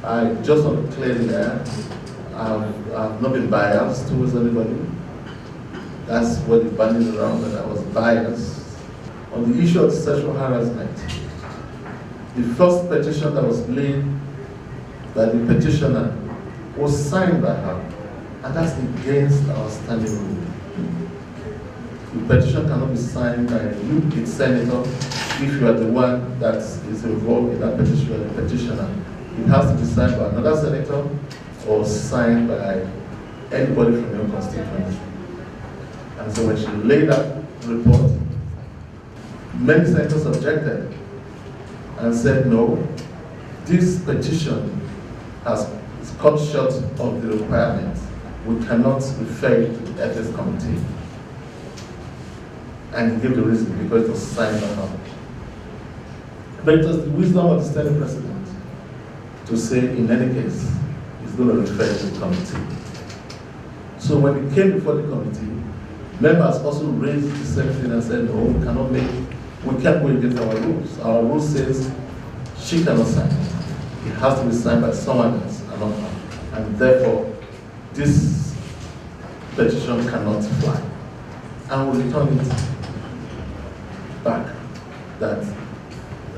I just want to clear the air. I've not been biased towards anybody. That's what the banding around, that I was biased. On the issue of sexual harassment, the first petition that was laid by the petitioner was signed by her, and that's against our standing rule. The petition cannot be signed by you, its senator, if you are the one that is involved in that petition, you are the petitioner. It has to be signed by another senator or signed by anybody from your constituency. And so when she laid that report, many senators objected and said, no, this petition has cut short of the requirements. We cannot refer it to the ethics committee. And he gave the reason, because it was signed by her. But it was the wisdom of the Senate President to say, in any case, he's going to refer to the committee. So when it came before the committee, members also raised the same thing and said, no, we can't go against our rules. Our rule says she cannot sign it. It has to be signed by someone else and not her. And therefore, this petition cannot fly. And we return it back. That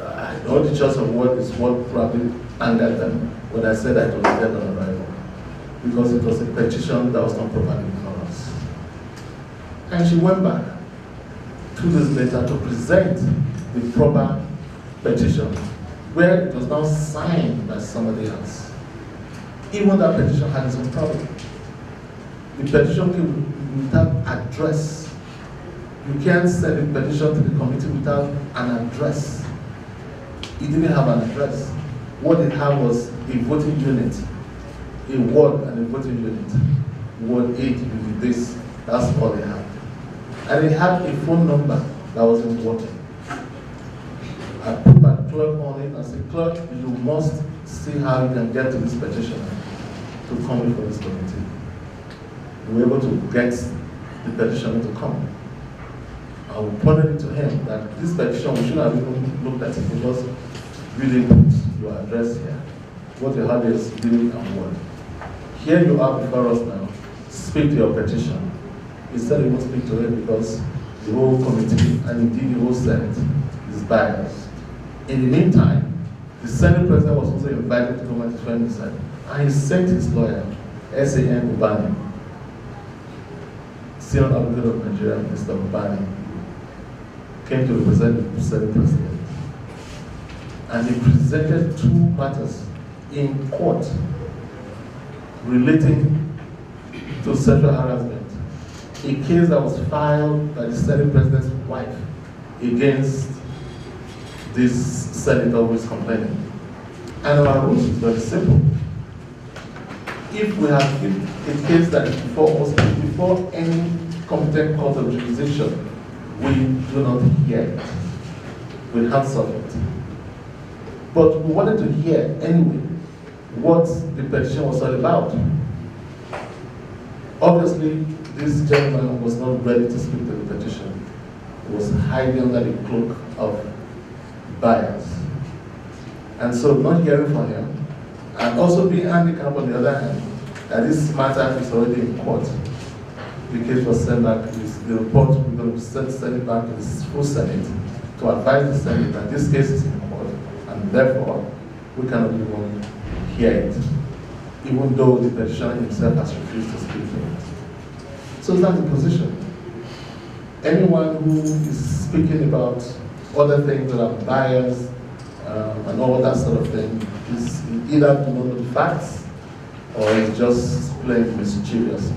I know the choice of word is what probably angered them when I said I was dead on arrival. Because it was a petition that was not properly for us. And she went back 2 days later to present the proper petition, where it was now signed by somebody else. Even that petition had its own problem. The petition came without address. You can't send a petition to the committee without an address. It didn't have an address. What it had was a voting unit, a ward and a voting unit. Ward 8 with this, that's all it had. And it had a phone number that wasn't working. I put my clerk on it and said, clerk, you must see how you can get to this petitioner to come before this committee. We were able to get the petitioner to come. I pointed it to him that this petition, we shouldn't have even looked at it because you didn't put your address here. What you had is building and word. Here you are before us now. Speak to your petition. Instead, you won't speak to it because the whole committee and indeed the whole Senate is biased. In the meantime, the Senate President was also invited to come and defend himself, and he sent his lawyer, S.A.N. Ubani, Senior Advocate of Nigeria, Mr. Ubani, came to represent the Senate President. And he presented 2 matters in court relating to sexual harassment. A case that was filed by the Senate President's wife against this senator who is complaining. And our rules is very simple. If we have a case that is before us, before any competent court of jurisdiction, we do not hear it. We hands off it. But we wanted to hear anyway what the petition was all about. Obviously, this gentleman was not ready to speak to the petition. He was hiding under the cloak of bias. And so not hearing from him, and also being handicapped on the other hand, that this matter is already in court. The case was sent back, the report we're going to send it back to the full Senate to advise the Senate that this case is in court, and therefore we cannot even hear it, even though the petitioner himself has refused to speak to it. So that's the position. Anyone who is speaking about other things that are biased and all that sort of thing is either do not know the facts or is just playing mischievous.